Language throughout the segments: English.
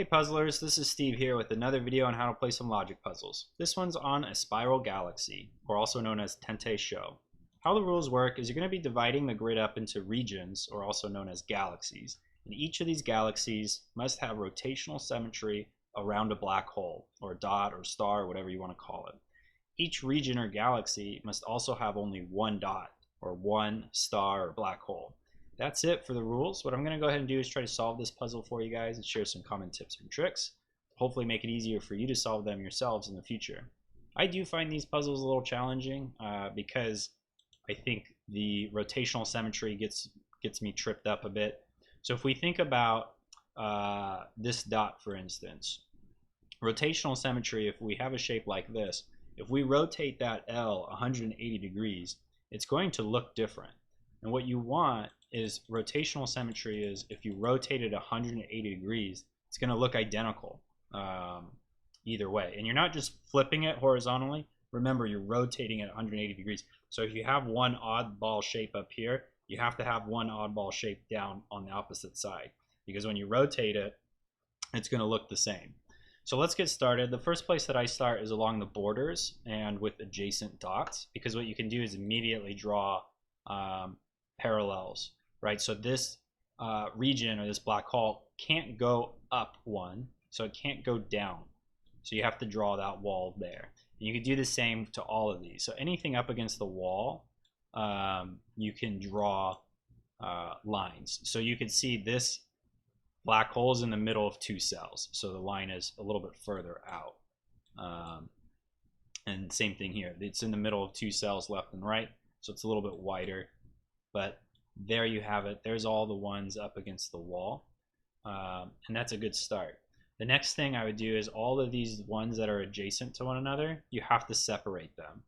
Hey puzzlers, this is Steve here with another video on how to play some logic puzzles. This one's on a spiral galaxy, or also known as Tentai Show. How the rules work is you're going to be dividing the grid up into regions, or also known as galaxies. And each of these galaxies must have rotational symmetry around a black hole, or dot, or star, or whatever you want to call it. Each region or galaxy must also have only one dot, or one star, or black hole. That's it for the rules. What I'm going to go ahead and do is try to solve this puzzle for you guys and share some common tips and tricks. Hopefully make it easier for you to solve them yourselves in the future. I do find these puzzles a little challenging because I think the rotational symmetry gets me tripped up a bit. So if we think about this dot, for instance, rotational symmetry, if we have a shape like this, if we rotate that L 180 degrees, it's going to look different. And what you want is rotational symmetry is if you rotate it 180 degrees, it's going to look identical either way. And you're not just flipping it horizontally. Remember, you're rotating it 180 degrees. So if you have one oddball shape up here, you have to have one oddball shape down on the opposite side. Because when you rotate it, it's going to look the same. So let's get started. The first place that I start is along the borders and with adjacent dots. Because what you can do is immediately draw parallels, right? So this region or this black hole can't go up one, so it can't go down. So you have to draw that wall there. And you can do the same to all of these. So anything up against the wall, you can draw lines. So you can see this black hole is in the middle of two cells. So the line is a little bit further out. And same thing here. It's in the middle of two cells left and right. So it's a little bit wider. But there you have it. There's all the ones up against the wall. And that's a good start. The next thing I would do is all of these ones that are adjacent to one another, you have to separate them.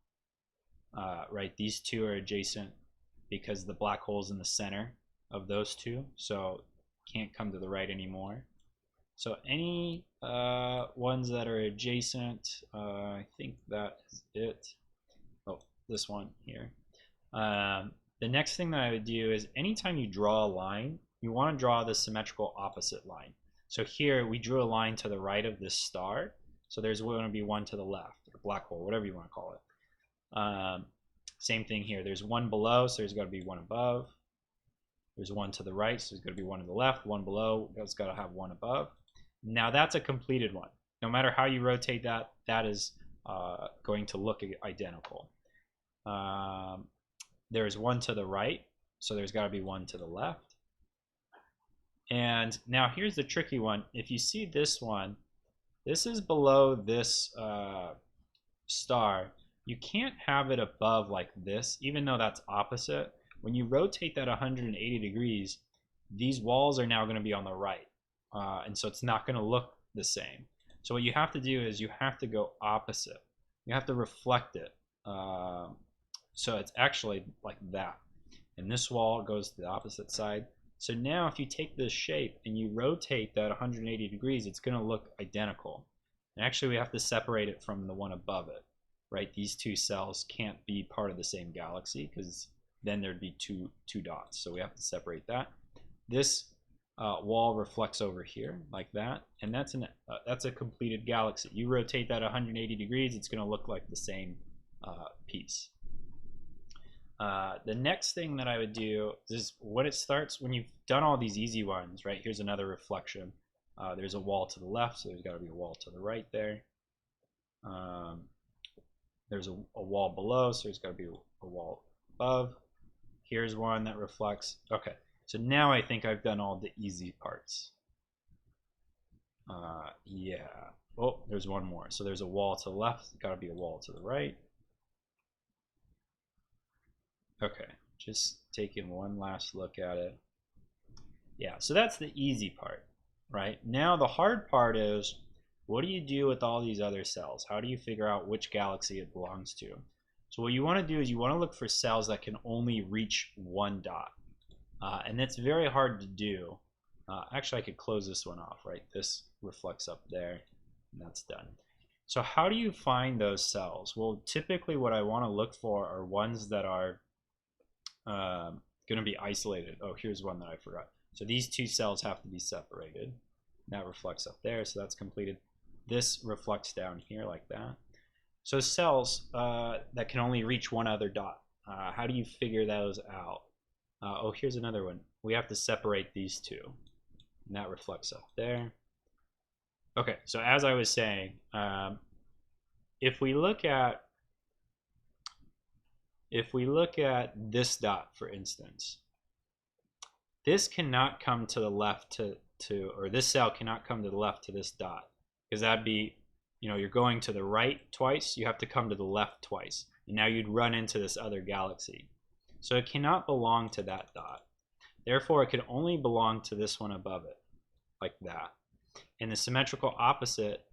Right? These two are adjacent because the black hole's in the center of those two. So can't come to the right anymore. So any ones that are adjacent, I think that is it. Oh, this one here. The next thing that I would do is anytime you draw a line, you want to draw the symmetrical opposite line. So here we drew a line to the right of this star. So there's going to be one to the left, or black hole, whatever you want to call it. Same thing here. There's one below, so there's got to be one above. There's one to the right, so there's going to be one to the left, one below. It's got to have one above. Now that's a completed one. No matter how you rotate that, that is going to look identical. There's one to the right, so there's got to be one to the left. And now here's the tricky one. If you see this one, this is below this star. You can't have it above like this, even though that's opposite. When you rotate that 180 degrees, these walls are now going to be on the right. And so it's not going to look the same. So what you have to do is you have to go opposite. You have to reflect it. So it's actually like that. And this wall goes to the opposite side. So now if you take this shape and you rotate that 180 degrees, it's going to look identical. And actually we have to separate it from the one above it, right? These two cells can't be part of the same galaxy because then there'd be two dots. So we have to separate that. This wall reflects over here like that. And that's a completed galaxy. You rotate that 180 degrees, it's going to look like the same piece. The next thing that I would do is when it starts, when you've done all these easy ones, right? Here's another reflection. There's a wall to the left, so there's got to be a wall to the right there. There's a wall below, so there's got to be a wall above. Here's one that reflects. Okay, so now I think I've done all the easy parts. Yeah. Oh, there's one more. So there's a wall to the left, got to be a wall to the right. Okay, just taking one last look at it. Yeah, so that's the easy part, right? Now the hard part is, what do you do with all these other cells? How do you figure out which galaxy it belongs to? So what you want to do is you want to look for cells that can only reach one dot. And that's very hard to do. Actually, I could close this one off, right? This reflects up there, and that's done. So how do you find those cells? Well, typically what I want to look for are ones that are going to be isolated. Oh, here's one that I forgot. So these two cells have to be separated. That reflects up there, so that's completed. This reflects down here like that. So cells that can only reach one other dot. How do you figure those out? Oh, here's another one. We have to separate these two. And that reflects up there. Okay, so as I was saying, if we look at this dot, for instance, this cannot come to the left or this cell cannot come to the left to this dot, because that'd be, you're going to the right twice, you have to come to the left twice, and now you'd run into this other galaxy. So it cannot belong to that dot. Therefore, it can only belong to this one above it, like that. And the symmetrical opposite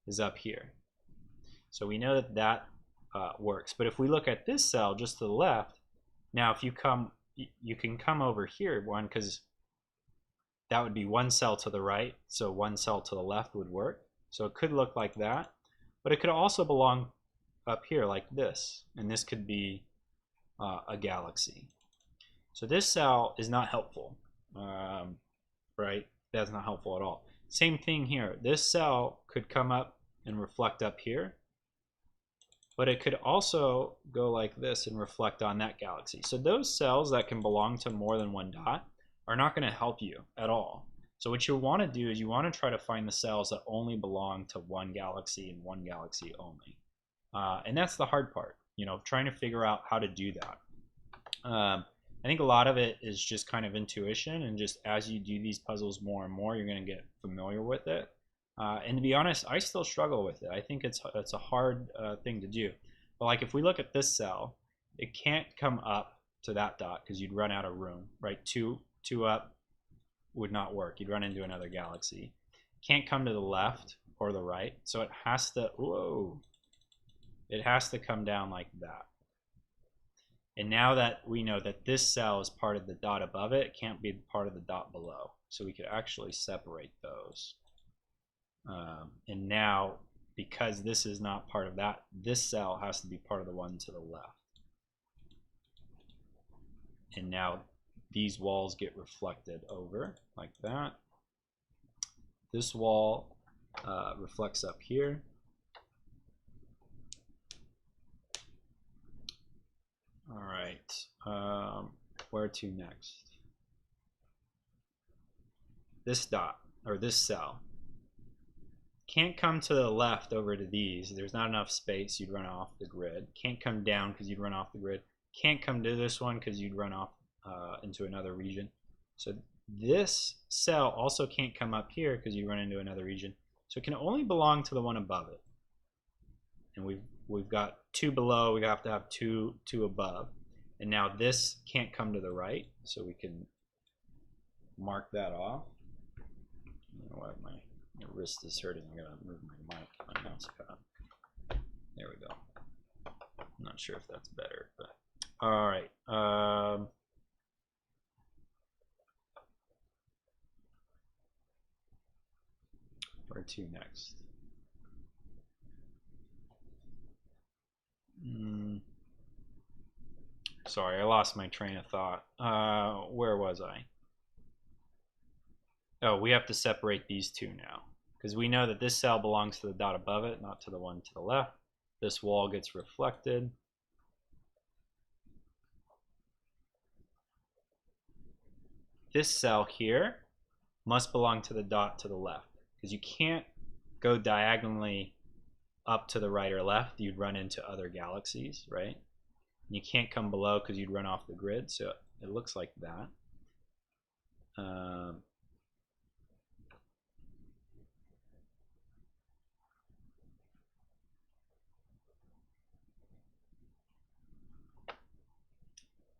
is up here. So we know that that works. But if we look at this cell just to the left, now if you can come over here, one, because that would be one cell to the right, so one cell to the left would work. So it could look like that, but it could also belong up here like this, and this could be a galaxy. So this cell is not helpful, right? That's not helpful at all. Same thing here. This cell could come up and reflect up here, but it could also go like this and reflect on that galaxy. So those cells that can belong to more than one dot are not going to help you at all. So what you want to do is you want to try to find the cells that only belong to one galaxy and one galaxy only. And that's the hard part, trying to figure out how to do that. I think a lot of it is just kind of intuition, and just as you do these puzzles more and more, you're going to get familiar with it. And to be honest, I still struggle with it. I think it's a hard thing to do. But like if we look at this cell, it can't come up to that dot because you'd run out of room, right? Two up would not work. You'd run into another galaxy. Can't come to the left or the right, so it has to, it has to come down like that. And now that we know that this cell is part of the dot above it, it can't be part of the dot below. So we could actually separate those. And now, because this is not part of that, this cell has to be part of the one to the left. And now these walls get reflected over like that. This wall reflects up here. All right, where to next? This dot, or this cell, can't come to the left over to these. There's not enough space, you'd run off the grid. Can't come down because you'd run off the grid. Can't come to this one because you'd run off into another region. So this cell also can't come up here because you run into another region. So it can only belong to the one above it. And we've got two below, we have to have two above. And now this can't come to the right, so we can mark that off. You know what, my wrist is hurting. I gotta move my mouse pad. There we go. I'm not sure if that's better, but all right. Where to next? Sorry, I lost my train of thought. Where was I? Oh, we have to separate these two now, because we know that this cell belongs to the dot above it, not to the one to the left. This wall gets reflected. This cell here must belong to the dot to the left, because you can't go diagonally up to the right or left. You'd run into other galaxies, right? And you can't come below because you'd run off the grid, so it looks like that.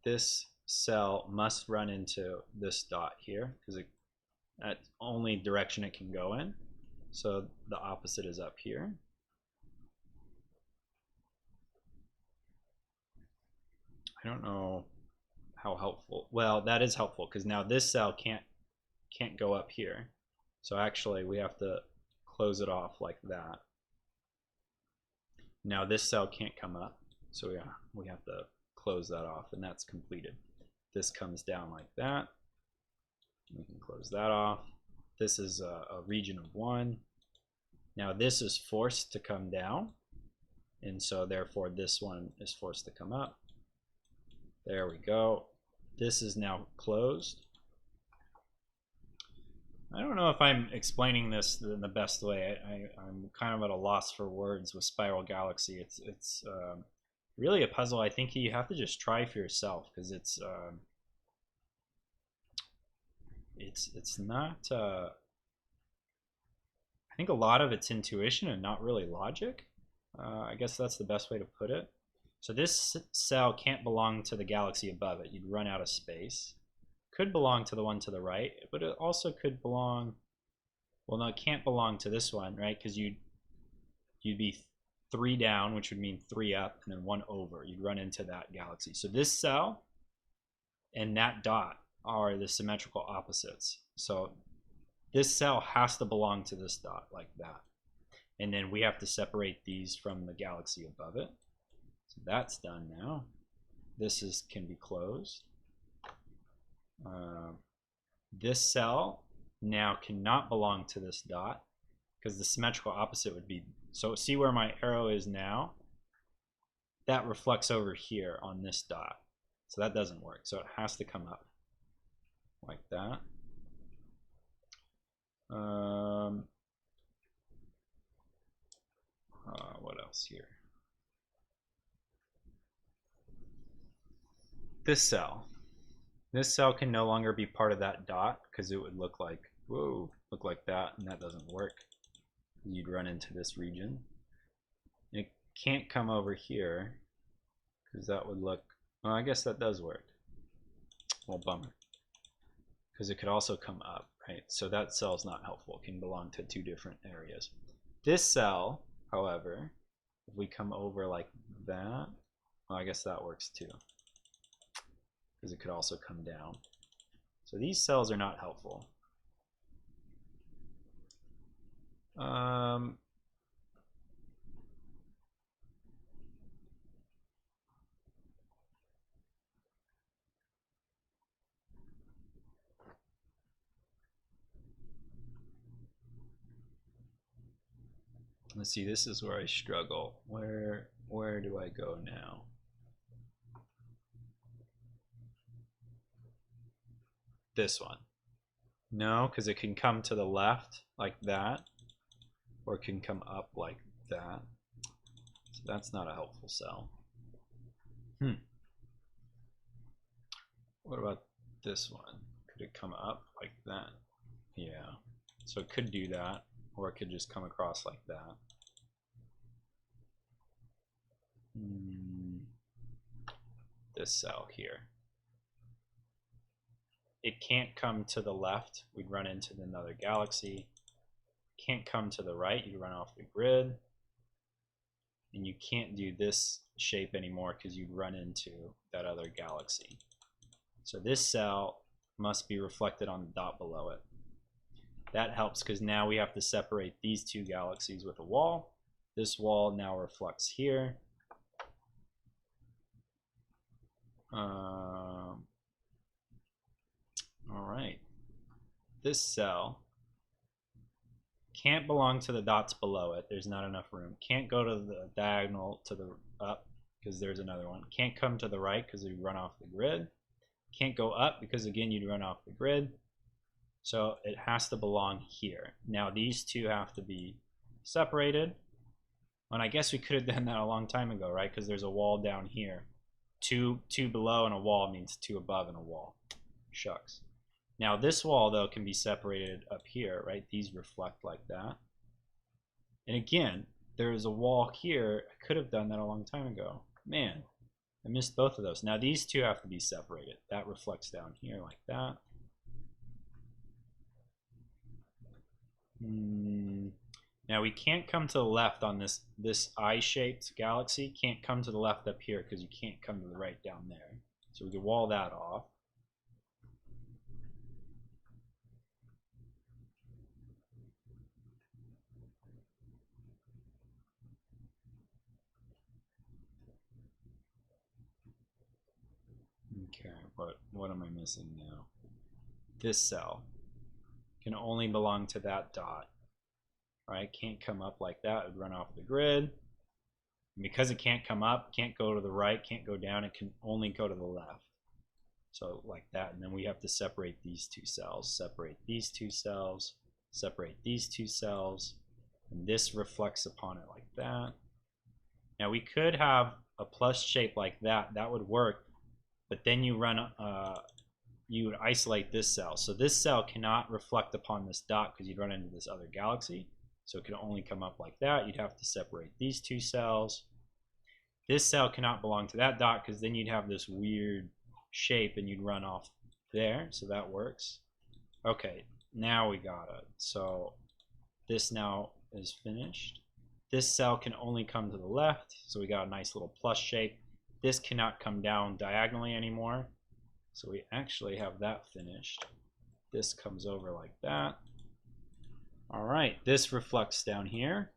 This cell must run into this dot here because that's the only direction it can go in. So the opposite is up here. I don't know how helpful. Well, that is helpful because now this cell can't go up here. So actually we have to close it off like that. Now this cell can't come up, so yeah, we have to close that off, and that's completed. This comes down like that. We can close that off. this is a region of 1. Now this is forced to come down, and so therefore this one is forced to come up. There we go. This is now closed. I don't know if I'm explaining this in the best way. I'm kind of at a loss for words with Spiral Galaxy. It's really a puzzle I think you have to just try for yourself, because it's not I think a lot of it's intuition and not really logic. I guess that's the best way to put it. So this cell can't belong to the galaxy above it. You'd run out of space. Could belong to the one to the right, but it also could belong, well, no, it can't belong to this one, right? Because you'd be 3 down, which would mean 3 up, and then 1 over. You'd run into that galaxy. So this cell and that dot are the symmetrical opposites. So this cell has to belong to this dot, like that. And then we have to separate these from the galaxy above it. So that's done now. This can be closed. This cell now cannot belong to this dot, because the symmetrical opposite would be, so see where my arrow is now? That reflects over here on this dot. So that doesn't work. So it has to come up like that. What else here? This cell can no longer be part of that dot, because it would look like, whoa, look like that, and that doesn't work. You'd run into this region. It can't come over here, because that would look, well, I guess that does work. Well, bummer, because it could also come up, right? So that cell's not helpful. It can belong to 2 different areas. This cell, however, if we come over like that, well, I guess that works too, because it could also come down. So these cells are not helpful. Let's see, this is where I struggle. Where do I go now? This one. No, because it can come to the left like that, or it can come up like that. So that's not a helpful cell. What about this one? Could it come up like that? Yeah. So it could do that, or it could just come across like that. This cell here. It can't come to the left. We'd run into another galaxy. Can't come to the right. You'd run off the grid. And you can't do this shape anymore, because you'd run into that other galaxy. So this cell must be reflected on the dot below it. That helps, because now we have to separate these 2 galaxies with a wall. This wall now reflects here. All right. This cell can't belong to the dots below it. There's not enough room. Can't go to the diagonal to the up, because there's another one. Can't come to the right, because we run off the grid. Can't go up, because again you'd run off the grid. So it has to belong here. Now these 2 have to be separated. And I guess we could have done that a long time ago, right? Because there's a wall down here. 2 below and a wall means 2 above and a wall. Shucks. Now this wall though can be separated up here, right? These reflect like that. And again, there is a wall here. I could have done that a long time ago. Man, I missed both of those. Now these 2 have to be separated. That reflects down here like that. Now we can't come to the left on this eye-shaped galaxy. Can't come to the left up here, because you can't come to the right down there. So we can wall that off. Okay, what am I missing now? This cell can only belong to that dot. Right? Can't come up like that. It would run off the grid. And because it can't come up, can't go to the right, can't go down, it can only go to the left. So like that. And then we have to separate these two cells, separate these two cells, separate these two cells, and this reflects upon it like that. Now we could have a plus shape like that. That would work, but then you run you would isolate this cell. So this cell cannot reflect upon this dot because you'd run into this other galaxy. So it can only come up like that. You'd have to separate these two cells. This cell cannot belong to that dot because then you'd have this weird shape and you'd run off there. So that works. Okay, now we got it. So this now is finished. This cell can only come to the left. So we got a nice little plus shape. This cannot come down diagonally anymore. So we actually have that finished. This comes over like that. All right, this reflects down here.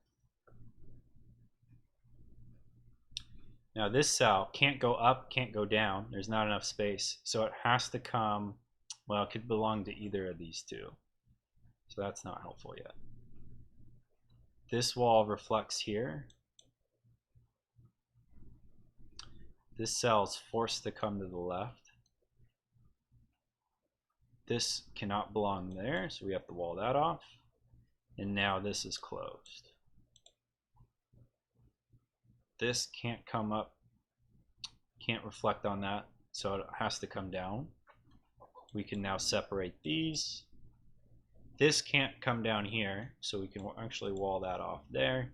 Now this cell can't go up, can't go down. There's not enough space. So it has to come, well, it could belong to either of these two. So that's not helpful yet. This wall reflects here. This cell is forced to come to the left. This cannot belong there, so we have to wall that off. And now this is closed. This can't come up, can't reflect on that, so it has to come down. We can now separate these. This can't come down here, so we can actually wall that off there.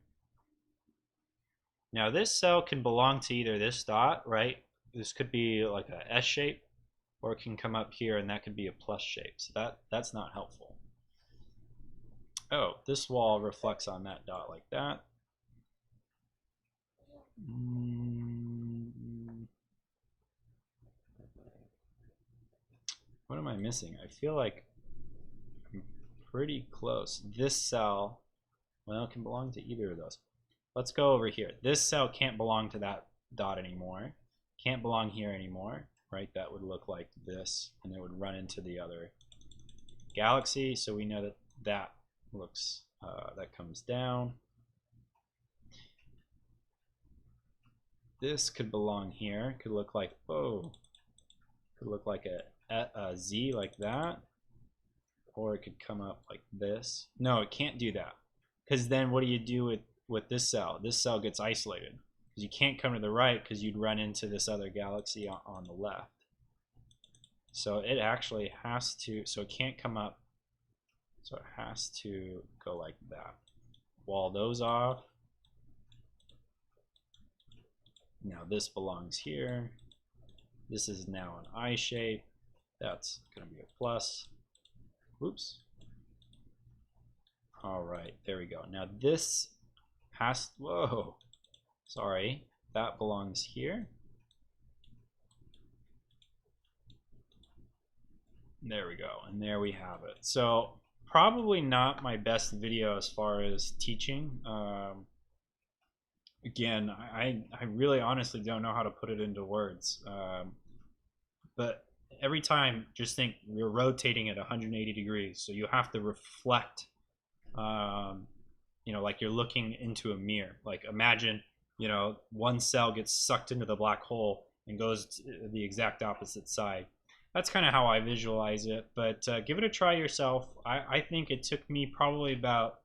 Now this cell can belong to either this dot, right? This could be like a S shape, or it can come up here and that could be a plus shape. So that's not helpful. Oh, this wall reflects on that dot like that. What am I missing? I feel like I'm pretty close. This cell, well, it can belong to either of those. Let's go over here. This cell can't belong to that dot anymore. Can't belong here anymore, right? That would look like this, and it would run into the other galaxy. So we know that that looks, that comes down. This could belong here. Could look like, oh, could look like a Z like that, or it could come up like this. No, it can't do that, because then what do you do with this cell? This cell gets isolated because you can't come to the right because you'd run into this other galaxy on the left. So it actually has to, so it can't come up, so it has to go like that. Wall those off. Now this belongs here. This is now an I shape. That's going to be a plus. Oops. All right, there we go. Now this has, whoa, sorry, that belongs here. There we go, and there we have it. So probably not my best video as far as teaching. Again, I really honestly don't know how to put it into words. But every time, just think you're rotating at 180 degrees, so you have to reflect, you know, like you're looking into a mirror. Like imagine, you know, one cell gets sucked into the black hole and goes to the exact opposite side. That's kind of how I visualize it, but give it a try yourself. I think it took me probably about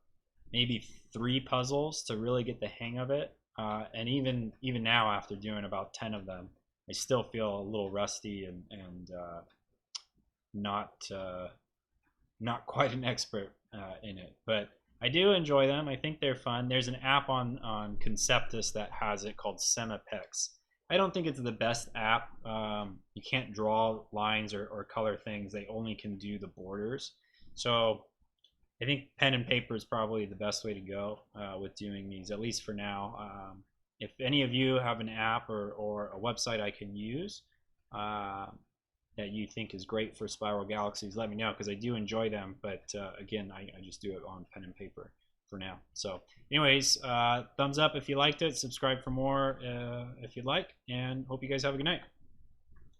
maybe 3 puzzles to really get the hang of it. And even now, after doing about 10 of them, I still feel a little rusty and not quite an expert in it. But I do enjoy them. I think they're fun. There's an app on Conceptus that has it called sym-a-pix. I don't think it's the best app. You can't draw lines or color things. They only can do the borders. So I think pen and paper is probably the best way to go with doing these, at least for now. If any of you have an app or a website I can use that you think is great for Spiral Galaxies, let me know, because I do enjoy them. But again, I just do it on pen and paper for now. So anyways, thumbs up if you liked it, subscribe for more if you'd like, and hope you guys have a good night.